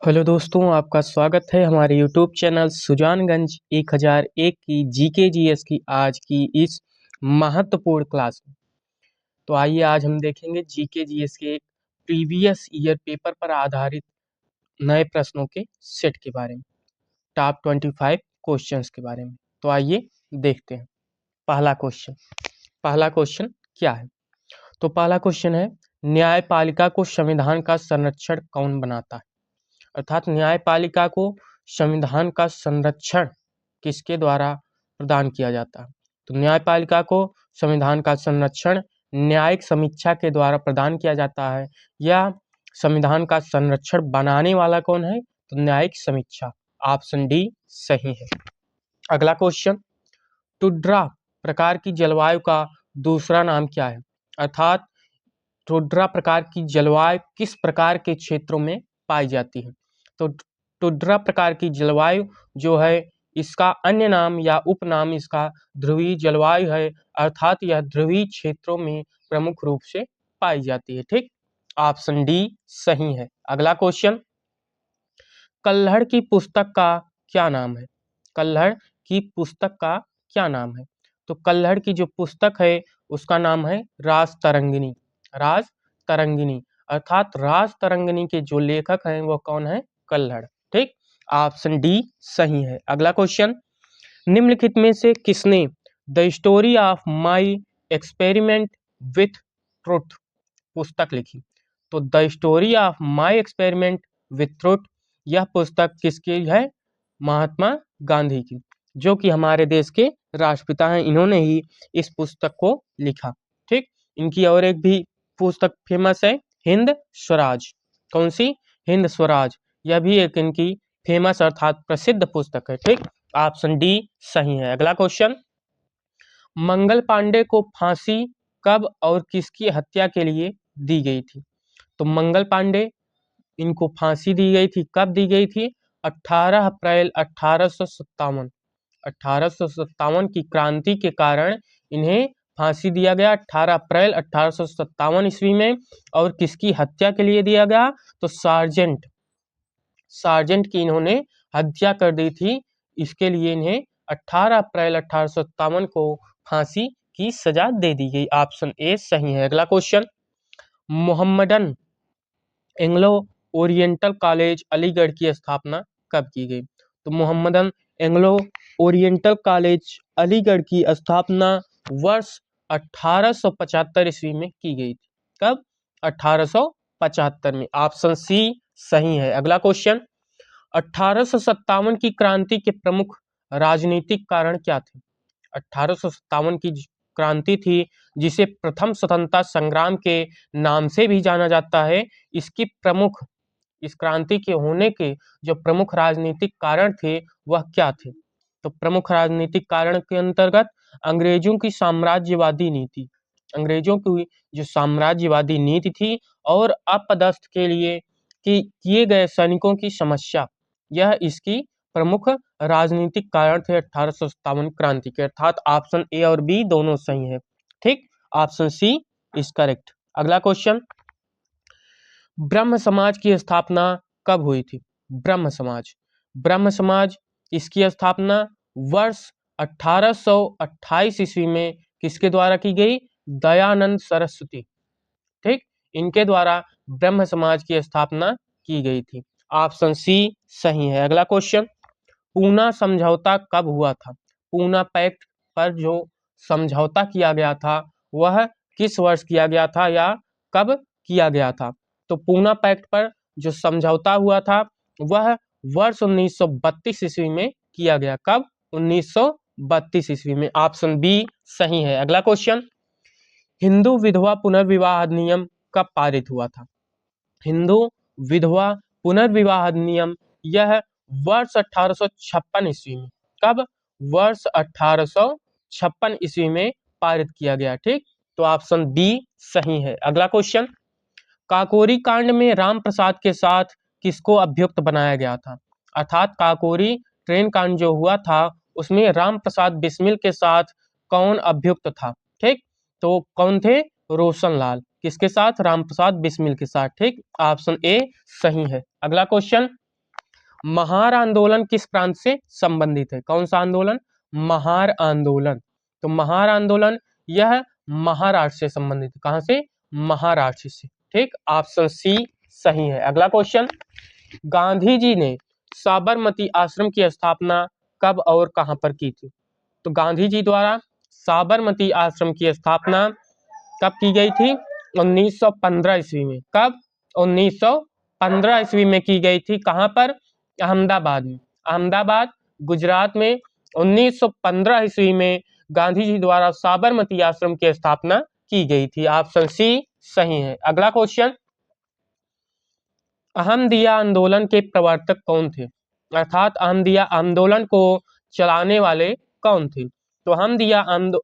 Hello दोस्तों, आपका स्वागत है हमारे यूट्यूब चैनल सुजानगंज 1001 की जीके जीएस की आज की इस महत्वपूर्ण क्लास में। तो आइए आज हम देखेंगे जीके जीएस के एक प्रीवियस ईयर पेपर पर आधारित नए प्रश्नों के सेट के बारे में, टॉप 25 क्वेश्चंस के बारे में। तो आइए देखते हैं। पहला क्वेश्चन क्या है? तो पहला क्वेश्चन है, न्यायपालिका को संविधान का संरक्षण कौन बनाता है? अर्थात न्यायपालिका को संविधान का संरक्षण किसके द्वारा प्रदान किया जाता है? तो न्यायपालिका को संविधान का संरक्षण न्यायिक समीक्षा के द्वारा प्रदान किया जाता है, या संविधान का संरक्षण बनाने वाला कौन है? तो न्यायिक समीक्षा। ऑप्शन डी सही है। अगला क्वेश्चन, टुड्रा प्रकार की जलवायु का दूसरा नाम क्या है? अर्थात टुड्रा प्रकार की जलवायु किस प्रकार के क्षेत्रों में पाई जाती है? तो टुड्रा प्रकार की जलवायु जो है, इसका अन्य नाम या उपनाम इसका ध्रुवीय जलवायु है, अर्थात यह ध्रुवीय क्षेत्रों में प्रमुख रूप से पाई जाती है। ठीक, ऑप्शन डी सही है। अगला क्वेश्चन, कल्हड़ की पुस्तक का क्या नाम है? कल्हड़ की पुस्तक का क्या नाम है? तो कल्हड़ की जो पुस्तक है उसका नाम है राज तरंगिणी। राज तरंगिणी, अर्थात राज तरंगिणी के जो लेखक हैं वो कौन है? कल्हड़। ठीक, ऑप्शन डी सही है। अगला क्वेश्चन, निम्नलिखित में से किसने the story of my experiment with truth पुस्तक लिखी? तो the story of my experiment with truth, यह पुस्तक किसकी है? महात्मा गांधी की, जो कि हमारे देश के राष्ट्रपिता हैं। इन्होंने ही इस पुस्तक को लिखा। ठीक, इनकी और एक भी पुस्तक फेमस है, हिंद स्वराज। कौन सी? हिंद स्वराज। यह भी एक इनकी फेमस अर्थात प्रसिद्ध पुस्तक है। ठीक, ऑप्शन डी सही है। अगला क्वेश्चन, मंगल पांडे को फांसी कब और किसकी हत्या के लिए दी गई थी? तो मंगल पांडे, इनको फांसी दी गई थी, कब दी गई थी? 18 अप्रैल 1857। 1857 की क्रांति के कारण इन्हें फांसी दिया गया 18 अप्रैल 1857 ईस्वी में। और किसकी हत्या के लिए दिया गया? तो सार्जेंट की इन्होंने हत्या कर दी थी। इसके लिए इन्हें 18 अप्रैल 1857 को फांसी की सजा दे दी गई। ऑप्शन ए सही है। अगला question, Mohammedan Anglo oriental college Aligarh की स्थापना कब की गई? तो Mohammedan Anglo oriental college Aligarh की स्थापना वर्ष 1875 ईस्वी में की गई थी। कब? 1875 में। ऑप्शन सी सही है। अगला क्वेश्चन, 1857 की क्रांति के प्रमुख राजनीतिक कारण क्या थे? 1857 की क्रांति थी, जिसे प्रथम स्वतंत्रता संग्राम के नाम से भी जाना जाता है। इसकी प्रमुख, इस क्रांति के होने के जो प्रमुख राजनीतिक कारण थे वह क्या थे? तो प्रमुख राजनीतिक कारण के अंतर्गत अंग्रेजों की साम्राज्यवादी नीति, अंग्रेजों की जो साम्राज्यवादी नीति थी, और अपदस्थ के लिए कि किए गए सैनिकों की समस्या, यह इसकी प्रमुख राजनीतिक कारण थे 1857 क्रांति के। अर्थात ऑप्शन ए और बी दोनों सही है। ठीक, ऑप्शन सी इज करेक्ट। अगला क्वेश्चन, ब्रह्म समाज की स्थापना कब हुई थी? ब्रह्म समाज इसकी स्थापना वर्ष 1828 ईस्वी में किसके द्वारा की गई? दयानंद सरस्वती। ठीक, इनके द्वारा ब्रह्म समाज की स्थापना की गई थी। ऑप्शन सी सही है। अगला क्वेश्चन, पूना समझौता कब हुआ था? पूना पैक्ट पर जो समझौता किया गया था वह किस वर्ष किया गया था या कब किया गया था? तो पूना पैक्ट पर जो समझौता हुआ था वह वर्ष 1932 ईस्वी में किया गया। कब? 1932 ईस्वी में। ऑप्शन बी सही है। अगला क्वेश्चन, हिंदू विधवा पुनर्विवाह अधिनियम कब पारित हुआ था? हिंदू विधवा पुनर्विवाह अधिनियम यह वर्ष 1856 ईस्वी में। कब? वर्ष 1856 ईस्वी में पारित किया गया। ठीक, तो ऑप्शन बी सही है। अगला क्वेश्चन, काकोरी कांड में राम प्रसाद के साथ किसको अभियुक्त बनाया गया था? अर्थात काकोरी ट्रेन कांड जो हुआ था उसमें राम प्रसाद बिस्मिल के साथ कौन अभियुक्त था? ठीक, तो कौन थे? रोशनलाल। किसके साथ? राम प्रसाद बिस्मिल के साथ। ठीक, ऑप्शन ए सही है। अगला क्वेश्चन, महार आंदोलन किस प्रांत से संबंधित है? कौन सा आंदोलन? महार आंदोलन। तो महार आंदोलन यह महाराष्ट्र से संबंधित है। कहां से? महाराष्ट्र से। ठीक, ऑप्शन सी सही है। अगला क्वेश्चन, गांधी जी ने साबरमती आश्रम की स्थापना कब और कहां पर की थी? तो गांधी जी द्वारा साबरमती आश्रम की स्थापना कब की गई थी? 1915 ईस्वी में। कब? 1915 ईस्वी में की गई थी। कहां पर? अहमदाबाद में। अहमदाबाद गुजरात में 1915 ईस्वी में गांधी जी द्वारा साबरमती आश्रम की स्थापना की गई थी। ऑप्शन सी सही है। अगला क्वेश्चन, अहमदिया आंदोलन के प्रवर्तक कौन थे? अर्थात अहमदिया आंदोलन को चलाने वाले कौन थे? तो अहमदिया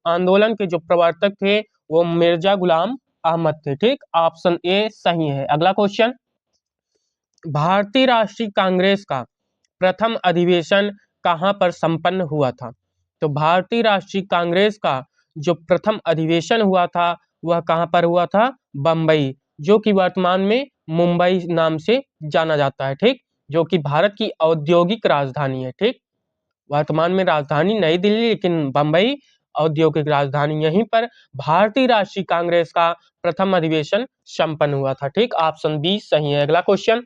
आंदोलन के जो प्रवर्तक थे वो मिर्जा गुलाम अहमद थे। ठीक, ऑप्शन ए सही है। अगला क्वेश्चन, भारतीय राष्ट्रीय कांग्रेस का प्रथम अधिवेशन कहां पर संपन्न हुआ था? तो भारतीय राष्ट्रीय कांग्रेस का जो प्रथम अधिवेशन हुआ था वह कहां पर हुआ था? बम्बई, जो कि वर्तमान में मुंबई नाम से जाना जाता है। ठीक, जो कि भारत की औद्योगिक राजधानी है। ठीक, वर्तमान में राजधानी नई दिल्ली, लेकिन बम्बई औद्योगिक राजधानी। यहीं पर भारतीय राष्ट्रीय कांग्रेस का प्रथम अधिवेशन संपन्न हुआ था। ठीक, ऑप्शन बी सही है। अगला क्वेश्चन,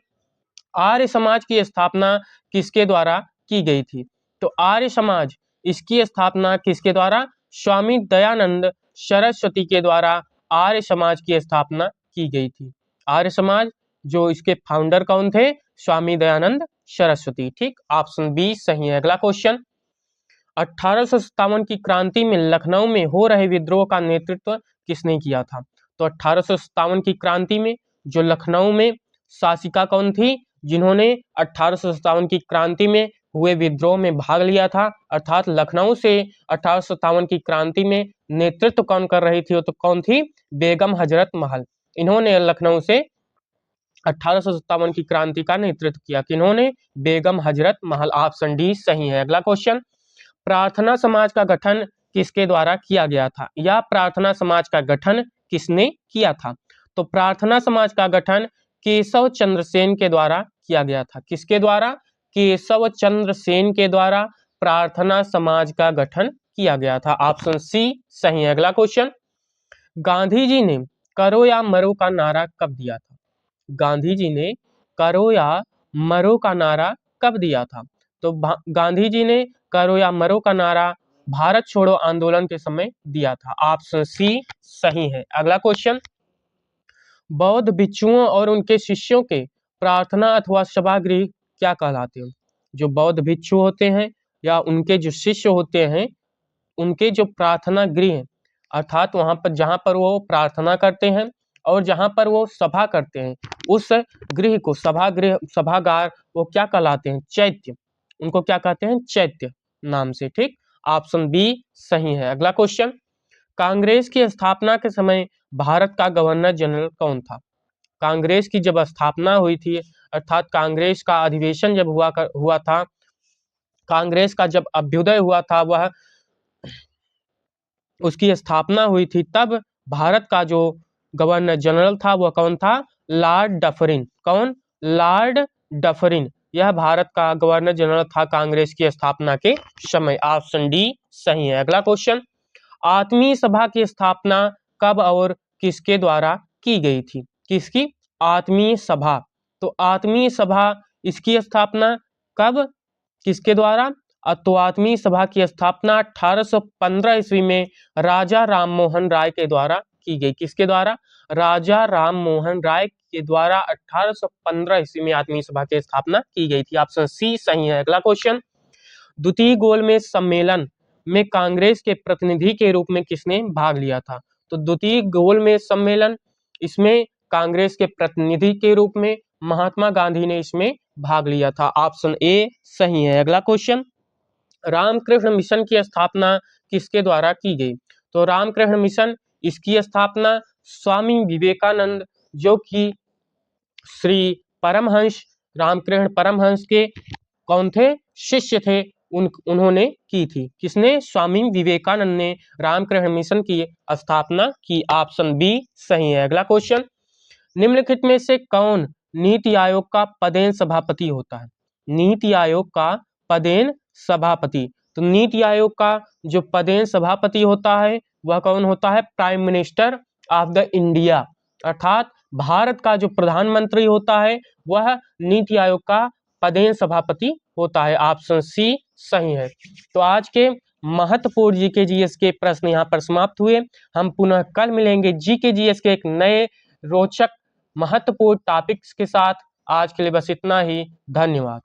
आर्य समाज की स्थापना किसके द्वारा की गई थी? तो आर्य समाज, इसकी स्थापना किसके द्वारा? स्वामी दयानंद सरस्वती के द्वारा आर्य समाज की स्थापना की गई थी। आर्य समाज, जो इसके फाउंडर कौन थे? स्वामी दयानंद सरस्वती। ठीक, ऑप्शन बी सही है। अगला क्वेश्चन, 1857 की क्रांति में लखनऊ में हो रहे विद्रोह का नेतृत्व किसने किया था? तो 1857 की क्रांति में जो लखनऊ में शासिका कौन थी जिन्होंने 1857 की क्रांति में हुए विद्रोह में भाग लिया था? अर्थात लखनऊ से 1857 की क्रांति में नेतृत्व कौन कर रही थी? तो कौन थी? बेगम हजरत महल। इन्होंने लखनऊ से 1857 की क्रांति का नेतृत्व किया। किन्होंने? बेगम हजरत महल। ऑप्शन डी सही है। अगला क्वेश्चन, प्रार्थना समाज का गठन किसके द्वारा किया गया था? या प्रार्थना समाज का गठन किसने किया था? तो प्रार्थना समाज का गठन केशव चंद्र सेन के द्वारा किया गया था। किसके द्वारा? केशव चंद्र सेन के द्वारा प्रार्थना समाज का गठन किया गया था। ऑप्शन सी सही है। अगला क्वेश्चन, गांधी जी ने करो या मरो का नारा कब दिया था? गांधी जी ने करो या मरो का नारा कब दिया था? तो गांधी जी ने करो या मरो का नारा भारत छोड़ो आंदोलन के समय दिया था। ऑप्शन सी सही है। अगला क्वेश्चन, बौद्ध भिक्षुओं और उनके शिष्यों के प्रार्थना अथवा सभागृह क्या कहलाते हैं? जो बौद्ध भिक्षु होते हैं या उनके जो शिष्य होते हैं, उनके जो प्रार्थना गृह हैं, अर्थात वहां पर जहां पर वो प्रार्थना करते हैं और जहां पर वो सभा करते हैं, उस गृह को सभागृह, सभागार, वो क्या कहलाते हैं? चैत्य। उनको क्या कहते हैं? चैत्य नाम से। ठीक, ऑप्शन बी सही है। अगला क्वेश्चन, कांग्रेस की स्थापना के समय भारत का गवर्नर जनरल कौन था? कांग्रेस की जब स्थापना हुई थी, अर्थात कांग्रेस का अधिवेशन जब हुआ था, कांग्रेस का जब अभ्युदय हुआ था, वह उसकी स्थापना हुई थी, तब भारत का जो गवर्नर जनरल था वह कौन था? Lord Dufferin. कौन? Lord Dufferin. यह भारत का गवर्नर जनरल था कांग्रेस की स्थापना के समय। ऑप्शन डी सही है। अगला क्वेश्चन, आत्मीय सभा की स्थापना कब और किसके द्वारा की गई थी? किसकी? आत्मीय सभा। तो आत्मीय सभा, इसकी स्थापना कब, किसके द्वारा? तो आत्मीय सभा की स्थापना 1815 ईस्वी में राजा राम मोहन राय के द्वारा की गई। किसके द्वारा? राजा राम मोहन राय के द्वारा 1815 ईस्वी में आत्मीय सभा की स्थापना की गई थी। ऑप्शन सी सही है। अगला क्वेश्चन, द्वितीय गोलमेज सम्मेलन में कांग्रेस के प्रतिनिधि के रूप में किसने भाग लिया था? तो द्वितीय गोलमेज सम्मेलन, इसमें कांग्रेस के प्रतिनिधि के रूप में महात्मा गांधी ने इसमें भाग लिया था। ऑप्शन ए सही है। अगला क्वेश्चन, रामकृष्ण मिशन की स्थापना किसके द्वारा की गई? तो रामकृष्ण मिशन, इसकी स्थापना स्वामी विवेकानंद, जो कि श्री परमहंस रामकृष्ण परमहंस के कौन थे? शिष्य थे, उन्होंने की थी। किसने? स्वामी विवेकानंद ने रामकृष्ण मिशन की स्थापना की। ऑप्शन बी सही है। अगला क्वेश्चन, निम्नलिखित में से कौन नीति आयोग का पदेन सभापति होता है? नीति आयोग का पदेन सभापति। तो नीति आयोग का जो पदेन सभापति होता है वह कौन होता है? Prime minister of the India, अर्थात भारत का जो प्रधानमंत्री होता है वह नीति आयोग का पदेन सभापति होता है। ऑप्शन सी सही है। तो आज के महत्वपूर्ण जीके जीएस के प्रश्न यहाँ पर समाप्त हुए। हम पुनः कल मिलेंगे जीके जीएस के एक नए रोचक महत्वपूर्ण टॉपिक्स के साथ। आज के लिए बस इतना ही। धन्यवाद।